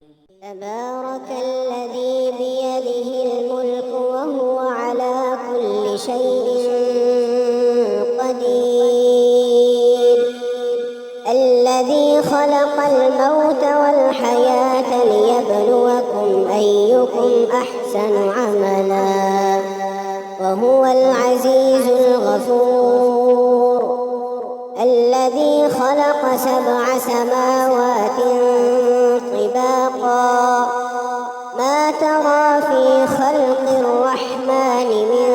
تبارك الذي بيده الملك وهو على كل شيء قدير، الذي خلق الموت والحياة ليبلوكم أيكم أحسن عملا وهو العزيز الغفور، الذي خلق 7 سماوات طباقا ما ترى في خلق الرحمن من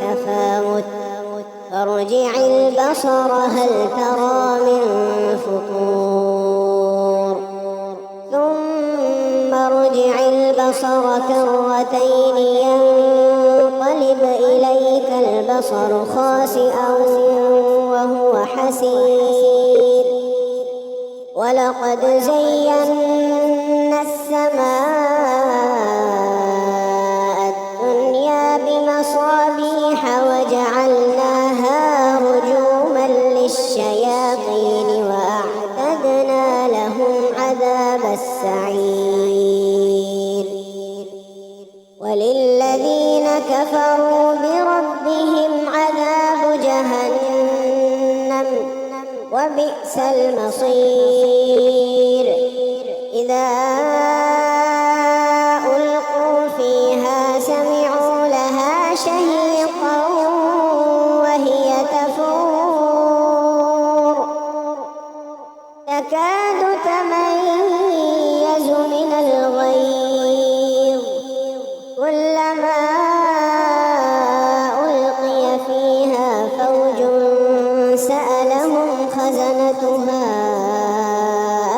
تفاوت فارجع البصر هل ترى من فطور ثم ارجع البصر كرتين ينقلب إليك البصر خاسئا وهو حسير، ولقد زينا السماء الدنيا بمصابيح وجعلناها رجوما للشياطين وأعتدنا لهم عذاب السعير، وللذين كفروا بربهم عذاب جهنم وبئس المصير، إذا ألقوا فيها سمعوا لها شهيقا وهي تفور تكاد تميز من الغيظ، كلما ألقي فيها فوج سألهم خزنتها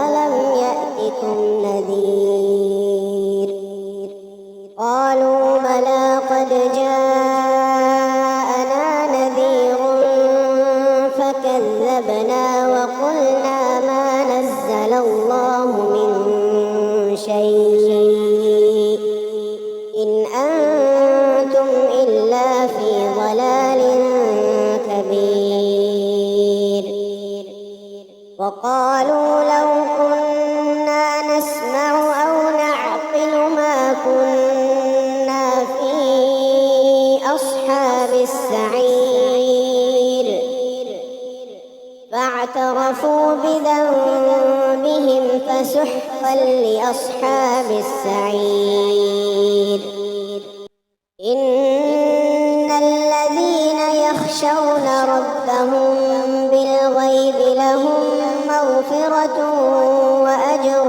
ألم يأتكم نذير، قالوا بلى قد جاءنا نذير فكذبنا وقلنا ما نزل الله من شيء إن أنتم إلا في ضلال كبير، وقالوا لو كنا نسمع أو نعقل ما كنا في أصحاب السعير، فاعترفوا بذنبهم فسحقا لأصحاب السعير، إن الذين يخشون ربهم بالغيب لهم مغفرة وأجر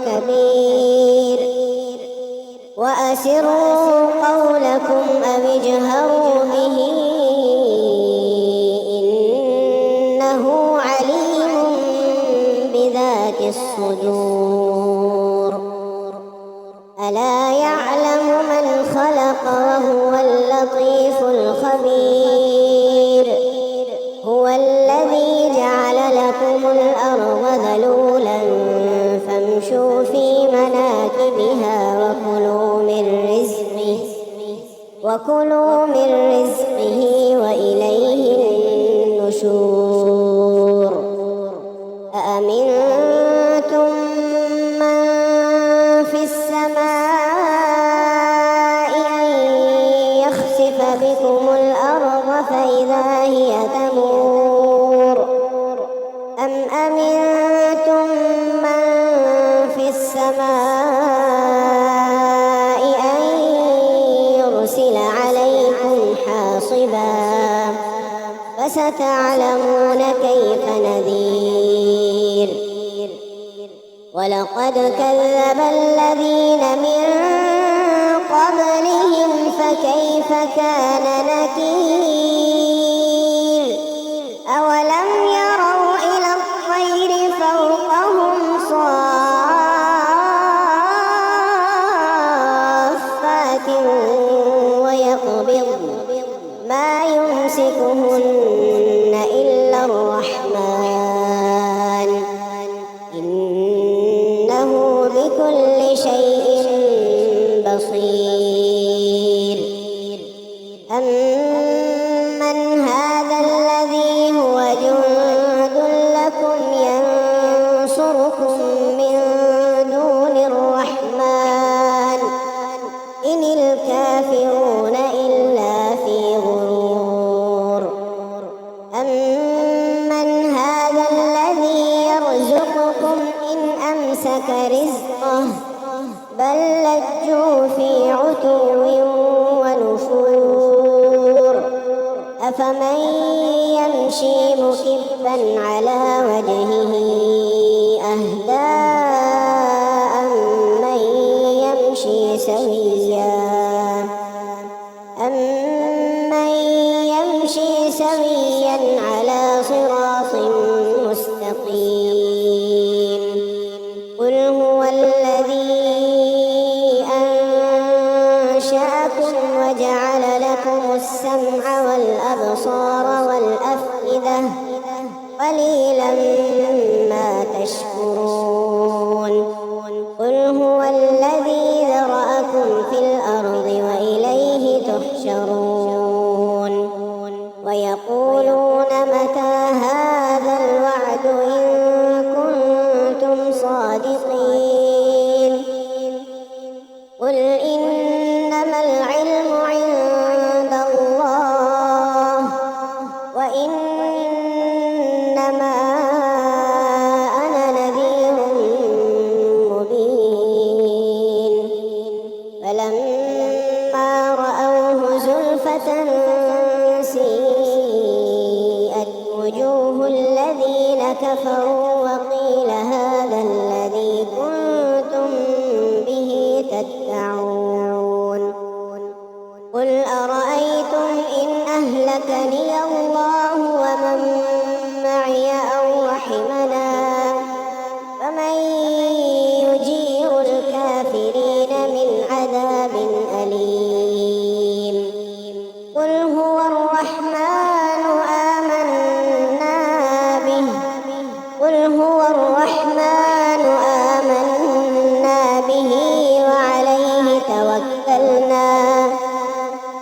كبير، وأسروا قولكم أو اجهروا به إنه عليم بذات الصدور، ألا يعلم من خلق وهو اللطيف الخبير، هو الذي جعل لكم الأرض ذلولا فامشوا في مناكبها وكلوا من رزقه وإليه النشور، أأمنتم من في السماء أن يخسف بكم الأرض فإذا هي تمور، أم أمنتم من في السماء أن يرسل عليكم حاصبا فستعلمون كيف نذير، ولقد كذب الذين من قبلهم فكيف كان نكير، أولم يروا إلى الطير فوقهم صافات ويقبضن ما يمسكهن إلا الرحمن إنه بكل شيء بصير، أمن هذا الذي هو جند لكم ينصركم من دون أمسك رزقه بل لجوا في عتو ونفور أفمن يمشي مكبا على وجهه أهدى أمن يمشي سويا على صراط مستقيم قل هو الذي أنشأكم وجعل لكم السمع والأبصار والأفئدة قليلا ما تشكرون قل هو الذي ذرأكم في الأرض وإليه تحشرون ويقولون متى هذا الوعد إن كنتم صادقين قل إنما العلم عند الله وإنما أنا نذير مبين فلما رأوه زلفة سيئت وجوه الذين كفروا وقيل هذا الذي كنتم به تدعون قل أرأيتم إن أهلكني الله ومن معي أو رحمنا فمن يجير الكافرين من عذاب أليم قل هو الرحمن آمنا به وعليه توكلنا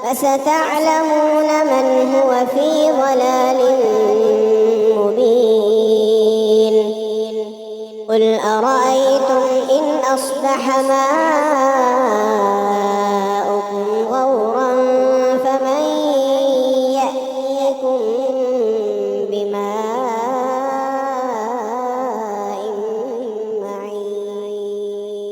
فستعلمون من هو في ضلال مبين قل أرأيتم إن أصبح ماؤكم